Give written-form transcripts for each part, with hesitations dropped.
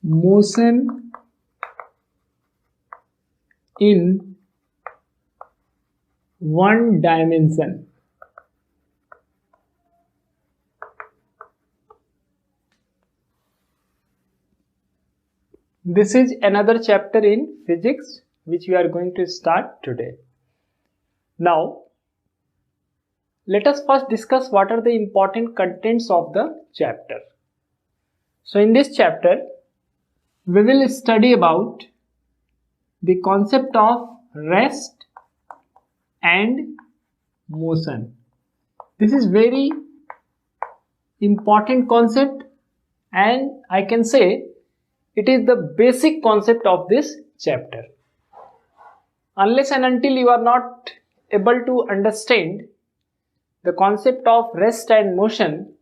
motion in one dimension. This is another chapter in physics which we are going to start today. Now, let us first discuss what are the important contents of the chapter. So in this chapter, we will study about the concept of rest and motion. This is very important concept, and I can say it is the basic concept of this chapter. Unless and until you are not able to understand the concept of rest and motion,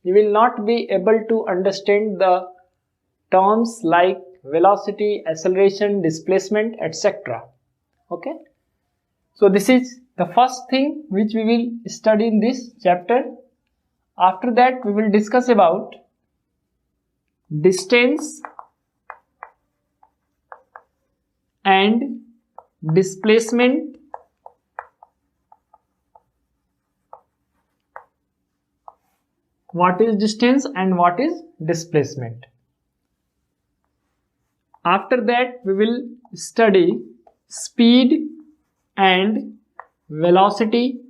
you will not be able to understand the terms like velocity, acceleration, displacement, etc. Okay? So this is the first thing which we will study in this chapter. After that, we will discuss about distance and displacement, what is distance and what is displacement. After that, we will study speed and velocity,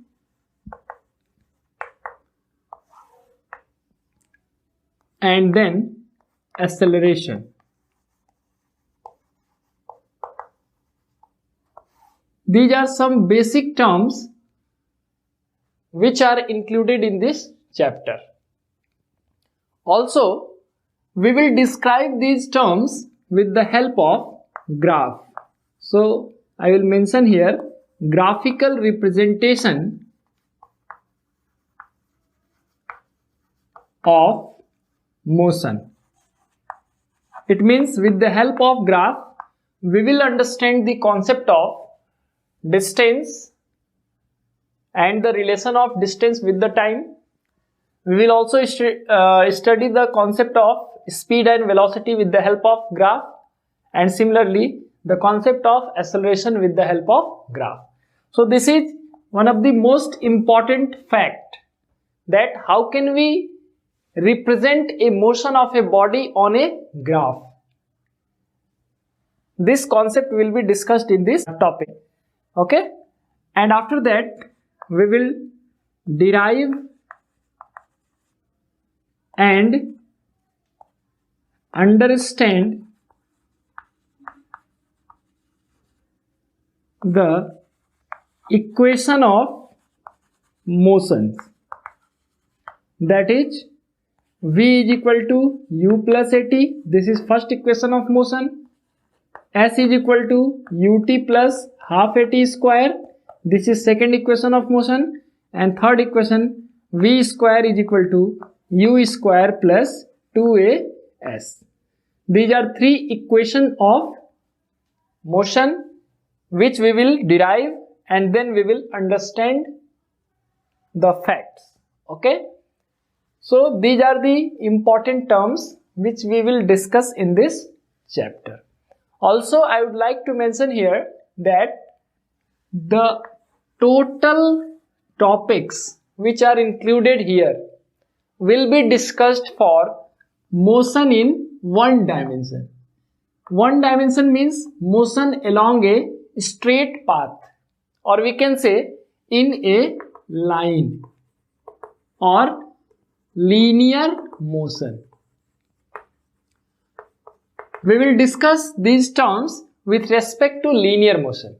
and then acceleration. These are some basic terms which are included in this chapter. Also, we will describe these terms with the help of graph. So, I will mention here graphical representation of motion. It means with the help of graph, we will understand the concept of distance and the relation of distance with the time. We will also study the concept of speed and velocity with the help of graph, and similarly the concept of acceleration with the help of graph. So this is one of the most important fact, that how can we represent a motion of a body on a graph. This concept will be discussed in this topic. Okay, and after that we will derive and understand the equation of motions, that is V is equal to U plus AT. This is first equation of motion. S is equal to UT plus half AT square. This is second equation of motion. And third equation, V square is equal to U square plus 2AS. These are three equations of motion which we will derive, and then we will understand the facts. Okay? So these are the important terms which we will discuss in this chapter. Also, I would like to mention here that the total topics which are included here will be discussed for motion in one dimension. One dimension means motion along a straight path, or we can say in a line, or linear motion. We will discuss these terms with respect to linear motion.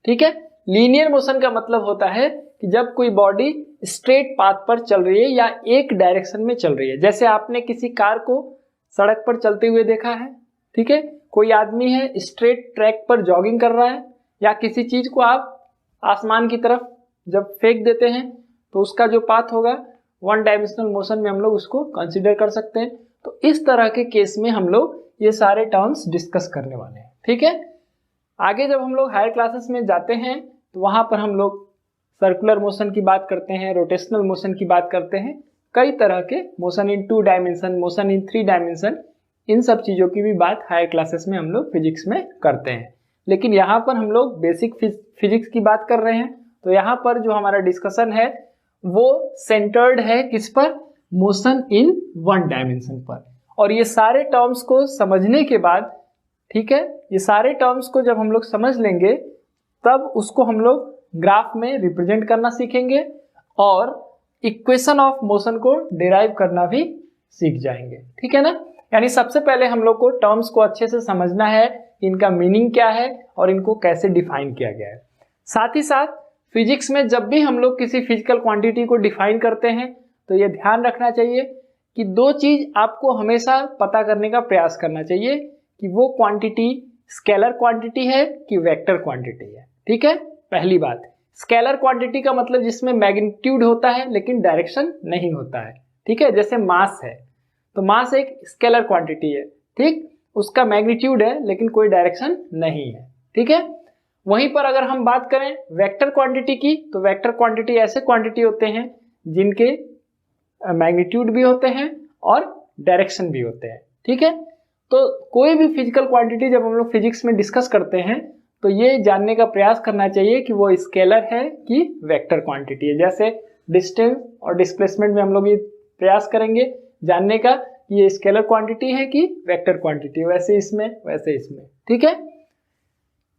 ठीक है, linear motion का मतलब होता है कि जब कोई body straight path पर चल रही है या एक डायरेक्शन में चल रही है। जैसे आपने किसी कार को सड़क पर चलते हुए देखा है, ठीक है, कोई आदमी है स्ट्रेट ट्रैक पर जॉगिंग कर रहा है, या किसी चीज को आप आसमान की तरफ जब फेंक देते हैं तो उसका जो पाथ होगा वन डायमेंशनल मोशन में हम लोग उसको कंसीडर कर सकते हैं। तो इस तरह के केस में हम लोग ये सारे टर्म्स डिस्कस करने वाले हैं। ठीक है, आगे जब हम लोग हायर क्लासेस में जाते हैं तो वहां पर हम लोग सर्कुलर मोशन की बात करते हैं, रोटेशनल मोशन की बात करते हैं, कई तरह के motion in 2 dimension, motion in 3 dimension, इन सब चीज़ों की भी बात हायर क्लासेस में हम लोग फिजिक्स में करते हैं, लेकिन यहाँ पर हम लोग बेसिक फिजिक्स की बात कर रहे हैं। तो यहाँ पर जो हमारा डिस्कशन है वो सेंटर्ड है किस पर, मोशन इन वन डायमेंशन पर। और ये सारे टर्म्स को समझने के बाद, ठीक है, ये सारे टर्म्स को जब हम लोग समझ लेंगे तब उसको हम लोग ग्राफ में रिप्रेजेंट करना सीखेंगे और इक्वेशन ऑफ मोशन को डिराइव करना भी सीख जाएंगे, ठीक है ना। यानी सबसे पहले हम लोग को टर्म्स को अच्छे से समझना है, इनका मीनिंग क्या है और इनको कैसे डिफाइन किया गया है। साथ ही साथ फिजिक्स में जब भी हम लोग किसी फिजिकल क्वांटिटी को डिफाइन करते हैं तो ये ध्यान रखना चाहिए कि दो चीज आपको हमेशा पता करने का प्रयास करना चाहिए कि वो क्वांटिटी स्केलर क्वांटिटी है कि वेक्टर क्वांटिटी है, ठीक है। पहली बात, स्केलर क्वांटिटी का मतलब जिसमें मैग्नीट्यूड होता है लेकिन डायरेक्शन नहीं होता है, ठीक है। जैसे मास है तो मास एक स्केलर क्वांटिटी है, ठीक, उसका मैग्नीट्यूड है लेकिन कोई डायरेक्शन नहीं है, ठीक है। वहीं पर अगर हम बात करें वेक्टर क्वांटिटी की तो वेक्टर क्वांटिटी ऐसे क्वांटिटी होते हैं जिनके मैग्नीट्यूड भी होते हैं और डायरेक्शन भी होते हैं, ठीक है। तो कोई भी फिजिकल क्वांटिटी जब हम लोग फिजिक्स में डिस्कस करते हैं तो ये जानने का प्रयास करना चाहिए कि वो स्केलर है कि वेक्टर क्वांटिटी है। जैसे डिस्टेंस और डिस्प्लेसमेंट में हम लोग ये प्रयास करेंगे जानने का कि ये स्केलर क्वांटिटी है कि वेक्टर क्वांटिटी, वैसे इसमें, ठीक है।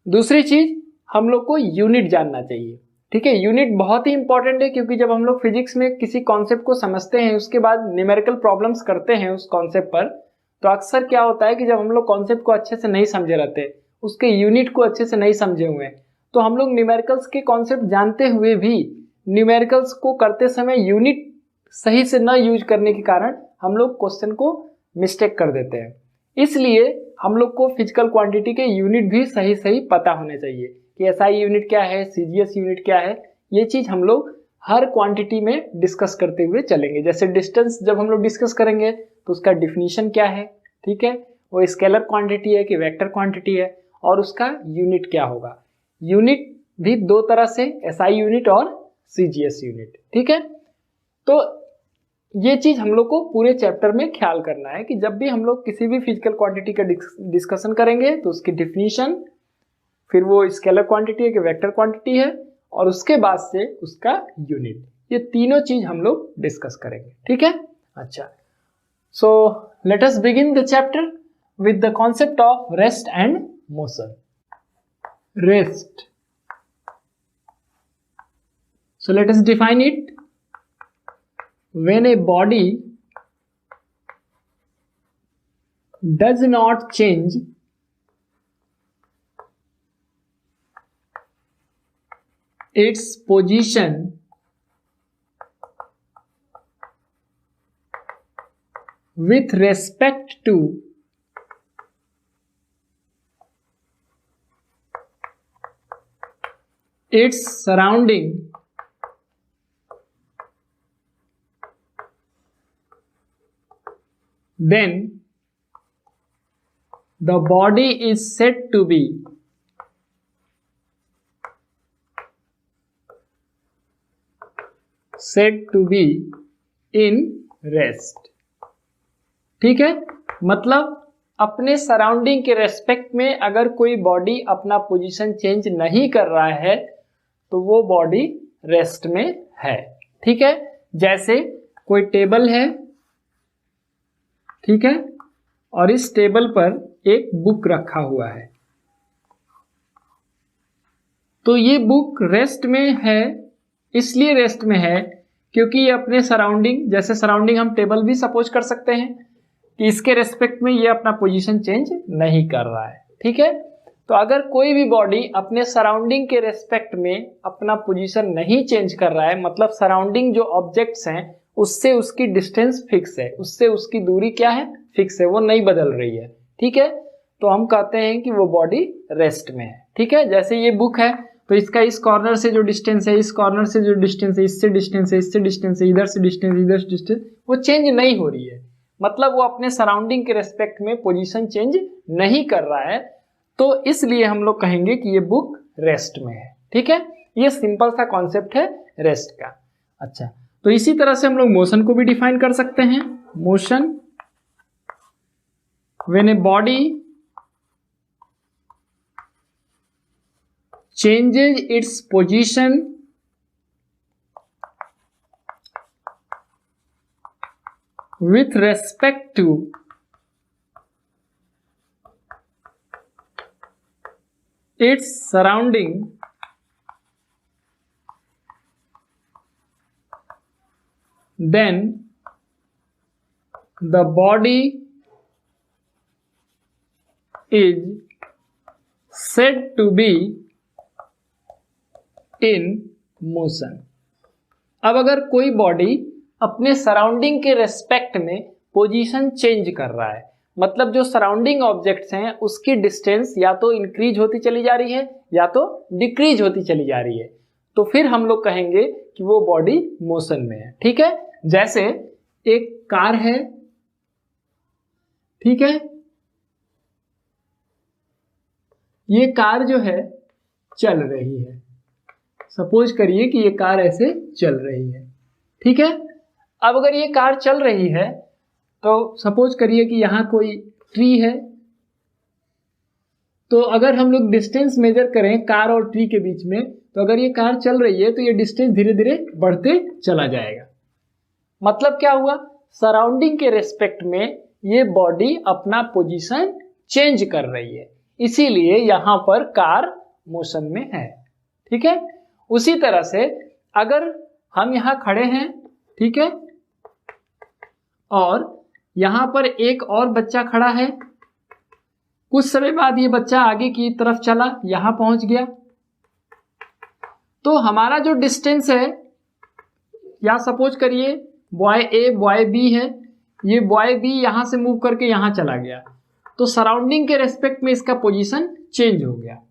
दूसरी चीज हम लोग को यूनिट जानना चाहिए, ठीक है। यूनिट बहुत ही इंपॉर्टेंट है क्योंकि जब हम लोग फिजिक्स में किसी कॉन्सेप्ट को समझते हैं उसके बाद न्यूमेरिकल प्रॉब्लम्स करते हैं उस कॉन्सेप्ट पर, तो अक्सर क्या होता है कि जब हम लोग कॉन्सेप्ट को अच्छे से नहीं समझे रहते, उसके यूनिट को अच्छे से नहीं समझे हुए, तो हम लोग न्यूमेरिकल्स के कॉन्सेप्ट जानते हुए भी न्यूमेरिकल्स को करते समय यूनिट सही से न यूज करने के कारण हम लोग क्वेश्चन को मिस्टेक कर देते हैं। इसलिए हम लोग को फिजिकल क्वांटिटी के यूनिट भी सही सही पता होने चाहिए कि एसआई यूनिट क्या है, सीजीएस यूनिट क्या है। ये चीज हम लोग हर क्वांटिटी में डिस्कस करते हुए चलेंगे। जैसे डिस्टेंस जब हम लोग डिस्कस करेंगे तो उसका डिफिनीशन क्या है, ठीक है, वो स्केलर क्वांटिटी है कि वेक्टर क्वांटिटी है, और उसका यूनिट क्या होगा। यूनिट भी दो तरह से, एसआई यूनिट और सीजीएस यूनिट, ठीक है। तो ये चीज हम लोग को पूरे चैप्टर में ख्याल करना है कि जब भी हम लोग किसी भी फिजिकल क्वांटिटी का डिस्कशन करेंगे तो उसकी डिफिनीशन, फिर वो स्केलर क्वांटिटी है कि वेक्टर क्वांटिटी है, और उसके बाद से उसका यूनिट, ये तीनों चीज हम लोग डिस्कस करेंगे, ठीक है। अच्छा, so let us begin the chapter with the concept of rest and motion. Rest, so let us define it. When a body does not change its position with respect to its surrounding, then the body is said to be in rest, ठीक है। मतलब अपने surrounding के respect में अगर कोई body अपना position change नहीं कर रहा है तो वो बॉडी रेस्ट में है, ठीक है। जैसे कोई टेबल है, ठीक है, और इस टेबल पर एक बुक रखा हुआ है, तो ये बुक रेस्ट में है। इसलिए रेस्ट में है क्योंकि ये अपने सराउंडिंग, जैसे सराउंडिंग हम टेबल भी सपोज कर सकते हैं कि इसके रेस्पेक्ट में ये अपना पोजीशन चेंज नहीं कर रहा है, ठीक है। तो अगर कोई भी बॉडी अपने सराउंडिंग के रेस्पेक्ट में अपना पोजीशन नहीं चेंज कर रहा है, मतलब सराउंडिंग जो ऑब्जेक्ट्स हैं उससे उसकी डिस्टेंस फिक्स है, उससे उसकी दूरी क्या है, फिक्स है, वो नहीं बदल रही है, ठीक है, तो हम कहते हैं कि वो बॉडी रेस्ट में है, ठीक है। जैसे ये बुक है तो इसका इस कॉर्नर से जो डिस्टेंस है, इस कॉर्नर से जो डिस्टेंस है, इससे डिस्टेंस है, इससे डिस्टेंस है, इधर से डिस्टेंस, इधर से डिस्टेंस, वो चेंज नहीं हो रही है, मतलब वो अपने सराउंडिंग के रेस्पेक्ट में पोजीशन चेंज नहीं कर रहा है, तो इसलिए हम लोग कहेंगे कि ये बुक रेस्ट में है, ठीक है। ये सिंपल सा कॉन्सेप्ट है रेस्ट का। अच्छा, तो इसी तरह से हम लोग मोशन को भी डिफाइन कर सकते हैं। Motion when a body changes its position with respect to its surrounding, then the body is said to be in motion. अब अगर कोई बॉडी अपने सराउंडिंग के रेस्पेक्ट में पोजीशन चेंज कर रहा है, मतलब जो सराउंडिंग ऑब्जेक्ट्स हैं उसकी डिस्टेंस या तो इंक्रीज होती चली जा रही है या तो डिक्रीज होती चली जा रही है, तो फिर हम लोग कहेंगे कि वो बॉडी मोशन में है। ठीक है, जैसे एक कार है, ठीक है, ये कार जो है चल रही है, सपोज करिए कि ये कार ऐसे चल रही है। ठीक है, अब अगर ये कार चल रही है तो सपोज करिए कि यहां कोई ट्री है, तो अगर हम लोग डिस्टेंस मेजर करें कार और ट्री के बीच में, तो अगर ये कार चल रही है तो ये डिस्टेंस धीरे धीरे बढ़ते चला जाएगा। मतलब क्या हुआ, सराउंडिंग के रेस्पेक्ट में ये बॉडी अपना पोजीशन चेंज कर रही है, इसीलिए यहां पर कार मोशन में है। ठीक है, उसी तरह से अगर हम यहां खड़े हैं, ठीक है, और यहां पर एक और बच्चा खड़ा है, कुछ समय बाद ये बच्चा आगे की तरफ चला, यहां पहुंच गया, तो हमारा जो डिस्टेंस है, या सपोज करिए बॉय ए बॉय बी है, ये बॉय बी यहां से मूव करके यहां चला गया, तो सराउंडिंग के रेस्पेक्ट में इसका पोजीशन चेंज हो गया,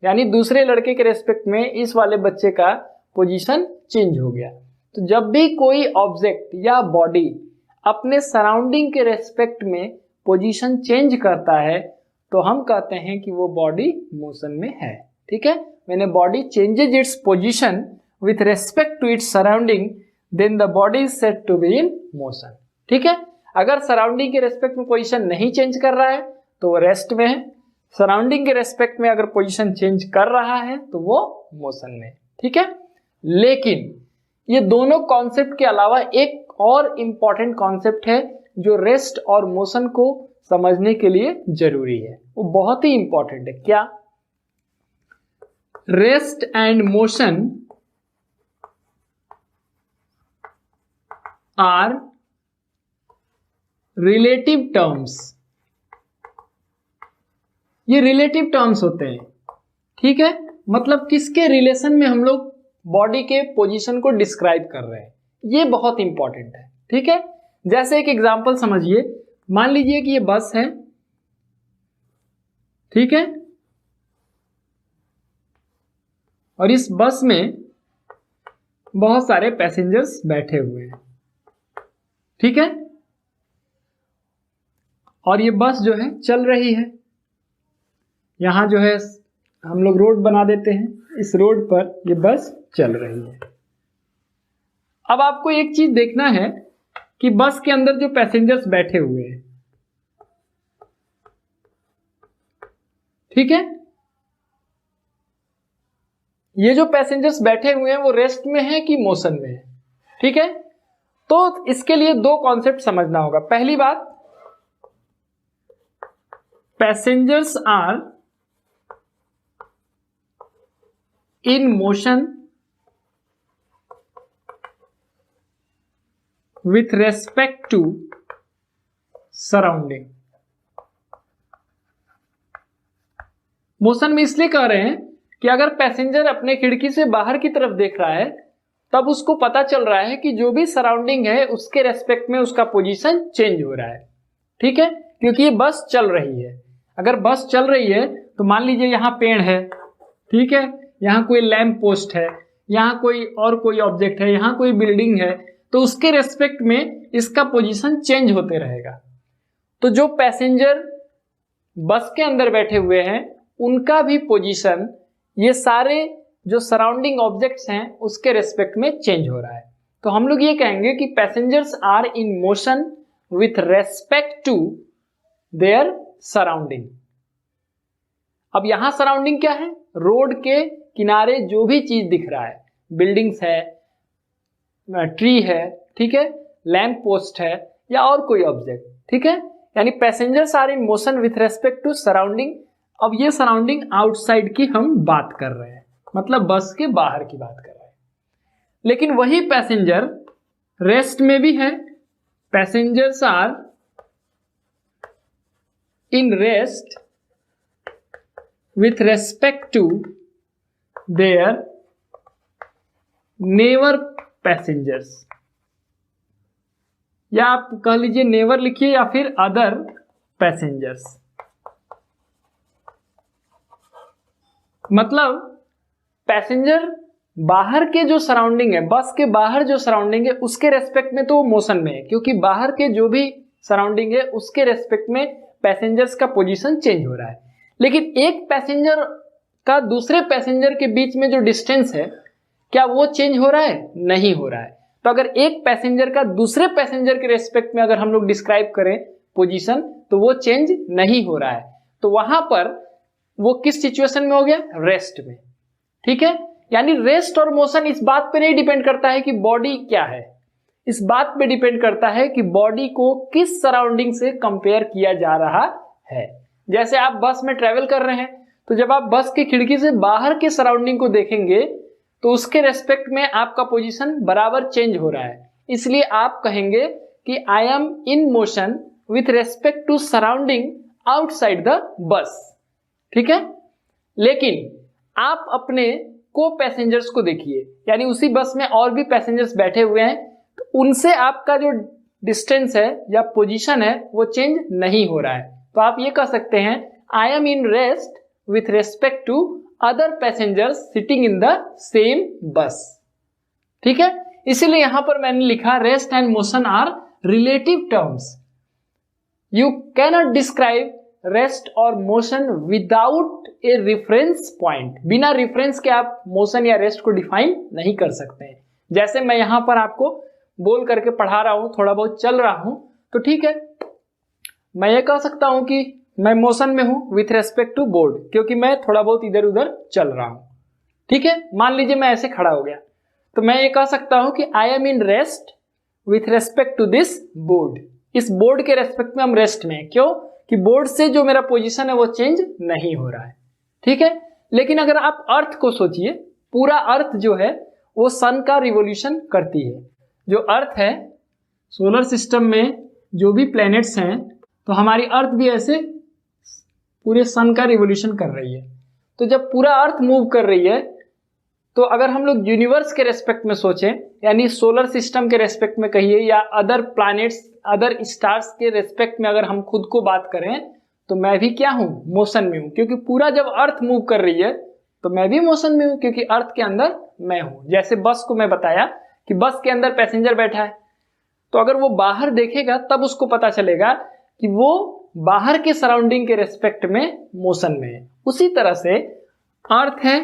यानी दूसरे लड़के के रेस्पेक्ट में इस वाले बच्चे का पोजीशन चेंज हो गया। तो जब भी कोई ऑब्जेक्ट या बॉडी अपने सराउंडिंग के रेस्पेक्ट में पोजीशन चेंज करता है तो हम कहते हैं कि वो बॉडी मोशन में है। ठीक है, when a body changes its position with respect to its surrounding then the body is said to be in motion. ठीक है, अगर सराउंडिंग के रेस्पेक्ट में पोजीशन नहीं चेंज कर रहा है तो वो रेस्ट में है, सराउंडिंग के रेस्पेक्ट में अगर पोजीशन चेंज कर रहा है तो वो मोशन में। ठीक है, लेकिन ये दोनों कॉन्सेप्ट के अलावा एक और इंपॉर्टेंट कॉन्सेप्ट है जो रेस्ट और मोशन को समझने के लिए जरूरी है, वो बहुत ही इंपॉर्टेंट है। क्या? Rest and motion are relative terms. ये रिलेटिव टर्म्स होते हैं। ठीक है, मतलब किसके रिलेशन में हम लोग बॉडी के पोजीशन को डिस्क्राइब कर रहे हैं, ये बहुत इंपॉर्टेंट है। ठीक है, जैसे एक एग्जांपल समझिए, मान लीजिए कि ये बस है, ठीक है, और इस बस में बहुत सारे पैसेंजर्स बैठे हुए हैं। ठीक है, और ये बस जो है चल रही है, यहां जो है हम लोग रोड बना देते हैं, इस रोड पर ये बस चल रही है। अब आपको एक चीज देखना है कि बस के अंदर जो पैसेंजर्स बैठे हुए हैं, ठीक है, ये जो पैसेंजर्स बैठे हुए हैं वो रेस्ट में है कि मोशन में है। ठीक है, तो इसके लिए दो कॉन्सेप्ट समझना होगा। पहली बात, passengers are in motion with respect to surrounding। Motion में इसलिए कह रहे हैं कि अगर पैसेंजर अपने खिड़की से बाहर की तरफ देख रहा है तब उसको पता चल रहा है कि जो भी सराउंडिंग है उसके रेस्पेक्ट में उसका पोजीशन चेंज हो रहा है। ठीक है, क्योंकि ये बस चल रही है। अगर बस चल रही है तो मान लीजिए यहां पेड़ है, ठीक है, यहां कोई लैंप पोस्ट है, यहां कोई ऑब्जेक्ट है, यहां कोई बिल्डिंग है, तो उसके रेस्पेक्ट में इसका पोजीशन चेंज होते रहेगा। तो जो पैसेंजर बस के अंदर बैठे हुए हैं उनका भी पोजीशन ये सारे जो सराउंडिंग ऑब्जेक्ट्स हैं उसके रेस्पेक्ट में चेंज हो रहा है। तो हम लोग ये कहेंगे कि passengers are in motion with respect to their surrounding. अब यहां सराउंडिंग क्या है? रोड के किनारे जो भी चीज दिख रहा है, बिल्डिंग्स है, ट्री है, ठीक है, लैंप पोस्ट है या और कोई ऑब्जेक्ट, ठीक है, यानी passengers are in motion with respect to surrounding. अब ये सराउंडिंग आउटसाइड की हम बात कर रहे हैं, मतलब बस के बाहर की बात कर रहे हैं। लेकिन वही पैसेंजर रेस्ट में भी है। Passengers are in rest with respect to their neighbor passengers, या आप कह लीजिए नेवर लिखिए या फिर अदर पैसेंजर्स। मतलब पैसेंजर बाहर के जो सराउंडिंग है, बस के बाहर जो सराउंडिंग है उसके रेस्पेक्ट में तो वो मोशन में है, क्योंकि बाहर के जो भी सराउंडिंग है उसके रेस्पेक्ट में पैसेंजर्स का पोजीशन चेंज हो रहा है। लेकिन एक पैसेंजर का दूसरे पैसेंजर के बीच में जो डिस्टेंस है, क्या वो चेंज हो रहा है? नहीं हो रहा है। तो अगर एक पैसेंजर का दूसरे पैसेंजर के रेस्पेक्ट में अगर हम लोग डिस्क्राइब करें पोजीशन, तो वो चेंज नहीं हो रहा है। तो वहां पर वो किस सिचुएशन में हो गया? रेस्ट में, ठीक है। यानी रेस्ट और मोशन इस बात पे नहीं डिपेंड करता है कि बॉडी क्या है, इस बात पे डिपेंड करता है कि बॉडी को किस सराउंडिंग से कंपेयर किया जा रहा है। जैसे आप बस में ट्रेवल कर रहे हैं, तो जब आप बस की खिड़की से बाहर के सराउंडिंग को देखेंगे तो उसके रेस्पेक्ट में आपका पोजीशन बराबर चेंज हो रहा है। इसलिए आप कहेंगे कि I am in motion with respect to surrounding outside the bus, ठीक है। लेकिन आप अपने को पैसेंजर्स को देखिए, यानी उसी बस में और भी पैसेंजर्स बैठे हुए हैं, तो उनसे आपका जो डिस्टेंस है या पोजीशन है वो चेंज नहीं हो रहा है। तो आप ये कह सकते हैं I am in rest with respect to other passengers sitting in the same bus, ठीक है। इसीलिए यहां पर मैंने लिखा rest and motion are relative terms. You cannot describe rest और motion without a reference point. बिना रिफरेंस के आप मोशन या रेस्ट को डिफाइन नहीं कर सकते हैं। जैसे मैं यहां पर आपको बोल करके पढ़ा रहा हूं, थोड़ा बहुत चल रहा हूं, तो ठीक है, मैं ये कह सकता हूं कि मैं मोशन में हूं विथ रेस्पेक्ट टू बोर्ड, क्योंकि मैं थोड़ा बहुत इधर उधर चल रहा हूं, ठीक है। मान लीजिए मैं ऐसे खड़ा हो गया, तो मैं ये कह सकता हूं कि I am in rest with respect to this board. इस बोर्ड के रेस्पेक्ट में हम रेस्ट में हैं, क्यों? कि बोर्ड से जो मेरा पोजीशन है वो चेंज नहीं हो रहा है, ठीक है। लेकिन अगर आप अर्थ को सोचिए, पूरा अर्थ जो है वो सन का रिवोल्यूशन करती है। जो अर्थ है, सोलर सिस्टम में जो भी प्लैनेट्स हैं, तो हमारी अर्थ भी ऐसे पूरे सन का रिवोल्यूशन कर रही है। तो जब पूरा अर्थ मूव कर रही है, तो अगर हम लोग यूनिवर्स के रेस्पेक्ट में सोचें, यानी सोलर सिस्टम के रेस्पेक्ट में कहिए या अदर प्लैनेट्स, अदर स्टार्स के रेस्पेक्ट में अगर हम खुद को बात करें, तो मैं भी क्या हूं? मोशन में हूं। क्योंकि पूरा जब अर्थ मूव कर रही है तो मैं भी मोशन में हूं, क्योंकि अर्थ के अंदर मैं हूं। जैसे बस को मैं बताया कि बस के अंदर पैसेंजर बैठा है, तो अगर वो बाहर देखेगा तब उसको पता चलेगा कि वो बाहर के सराउंडिंग के रेस्पेक्ट में मोशन में है। उसी तरह से अर्थ है,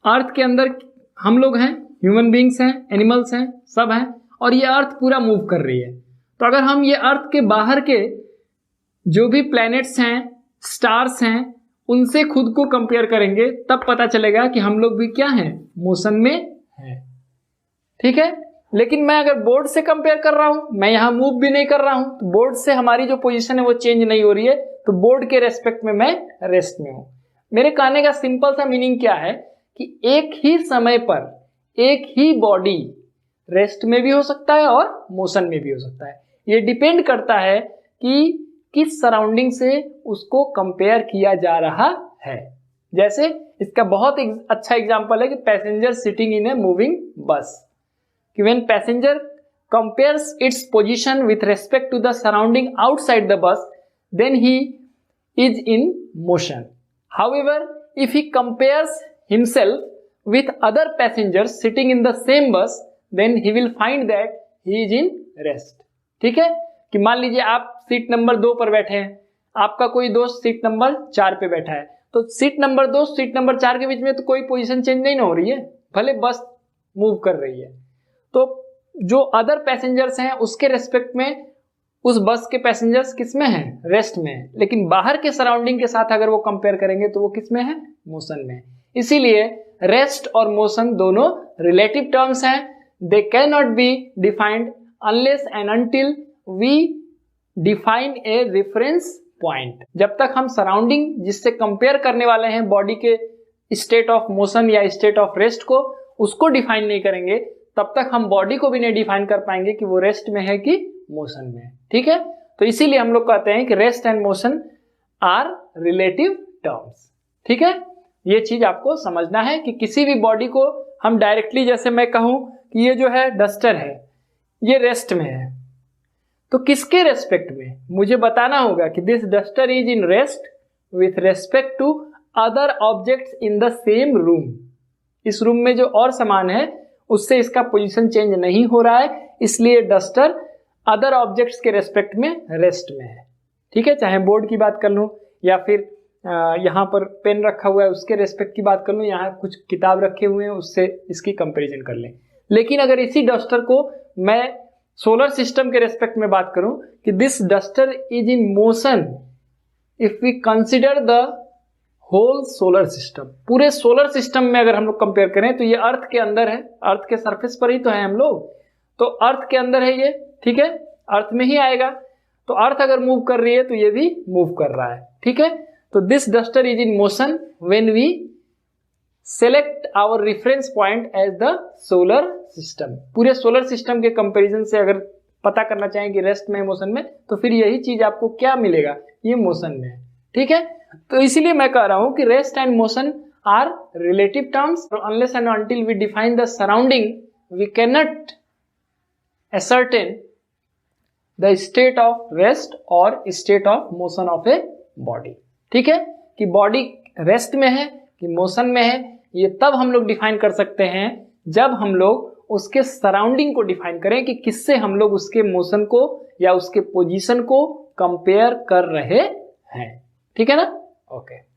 अर्थ के अंदर हम लोग हैं, ह्यूमन बींग्स हैं, एनिमल्स हैं, सब हैं, और ये अर्थ पूरा मूव कर रही है। तो अगर हम ये अर्थ के बाहर के जो भी प्लैनेट्स हैं, स्टार्स हैं, उनसे खुद को कंपेयर करेंगे, तब पता चलेगा कि हम लोग भी क्या हैं? मोशन में हैं, ठीक है। लेकिन मैं अगर बोर्ड से कंपेयर कर रहा हूं, मैं यहां मूव भी नहीं कर रहा हूं, तो बोर्ड से हमारी जो पोजीशन है वो चेंज नहीं हो रही है, तो बोर्ड के रेस्पेक्ट में मैं रेस्ट में हूं। मेरे कहने का सिंपल सा मीनिंग क्या है कि एक ही समय पर एक ही बॉडी रेस्ट में भी हो सकता है और मोशन में भी हो सकता है। ये डिपेंड करता है कि किस सराउंडिंग से उसको कंपेयर किया जा रहा है। जैसे इसका बहुत अच्छा एग्जांपल है कि passenger sitting in a moving bus, कि when passenger compares its position with respect to the surrounding outside the bus, then he is in motion. However, if he compares himself with other passengers sitting in the same bus, then he will find that he is in rest, ठीक है। कि मान लीजिए आप seat number 2 पर बैठे हैं, आपका कोई दोस्त सीट नंबर 4 पे बैठा है, तो सीट नंबर 2 सीट नंबर 4 के बीच में तो कोई पोजीशन चेंज नहीं हो रही है, भले बस मूव कर रही है। तो जो अदर पैसेंजर्स हैं उसके रेस्पेक्ट में उस बस के पैसेंजर्स किस में हैं, रेस्ट में है, लेकिन बाहर के सराउंडिंग के साथ अगर वो कंपेयर करेंगे तो वो किस में है, मोशन में है। इसीलिए रेस्ट और मोशन दोनों रिलेटिव टर्म्स हैं, they can not be defined unless and until we define a reference point. जब तक हम सराउंडिंग जिससे कंपेयर करने वाले हैं बॉडी के स्टेट ऑफ मोशन या स्टेट ऑफ रेस्ट को, उसको डिफाइन नहीं करेंगे, तब तक हम बॉडी को भी नहीं डिफाइन कर पाएंगे कि वो रेस्ट में है कि मोशन में है। ठीक है, तो इसीलिए हम लोग कहते हैं कि rest and motion are relative terms. ठीक है, ये चीज आपको समझना है कि किसी भी बॉडी को हम डायरेक्टली, जैसे मैं कहूं कि ये जो है डस्टर है, ये रेस्ट में है, तो किसके रेस्पेक्ट में मुझे बताना होगा कि this duster is in rest with respect to other objects in the same room. इस रूम में जो और सामान है उससे इसका पोजीशन चेंज नहीं हो रहा है, इसलिए डस्टर अदर ऑब्जेक्ट्स के रेस्पेक्ट में रेस्ट में है। ठीक है, चाहे बोर्ड की बात कर लूं या फिर यहाँ पर पेन रखा हुआ है उसके रेस्पेक्ट की बात कर लूं, यहाँ कुछ किताब रखे हुए हैं उससे इसकी कंपैरिजन कर लें। लेकिन अगर इसी डस्टर को मैं सोलर सिस्टम के रेस्पेक्ट में बात करूं कि this duster is in motion if we consider the whole solar system, पूरे सोलर सिस्टम में अगर हम लोग कंपेयर करें तो ये अर्थ के अंदर है, अर्थ के सरफेस पर ही तो है हम लोग, तो अर्थ के अंदर है ये। ठीक है, अर्थ में ही आएगा, तो अर्थ अगर मूव कर रही है तो ये भी मूव कर रहा है। ठीक है, तो this duster is in motion when we select our reference point as the solar system. पूरे सोलर सिस्टम के कंपैरिजन से अगर पता करना चाहें कि रेस्ट में मोशन में, तो फिर यही चीज आपको क्या मिलेगा, ये मोशन में है। ठीक है, तो इसीलिए मैं कह रहा हूं कि rest and motion are relative terms, unless and until we define the surrounding we can not ascertain the state of rest or state of motion of a body। ठीक है, कि बॉडी रेस्ट में है कि मोशन में है, ये तब हम लोग डिफाइन कर सकते हैं जब हम लोग उसके सराउंडिंग को डिफाइन करें कि किससे हम लोग उसके मोशन को या उसके पोजीशन को कंपेयर कर रहे हैं। ठीक है ना, ओके।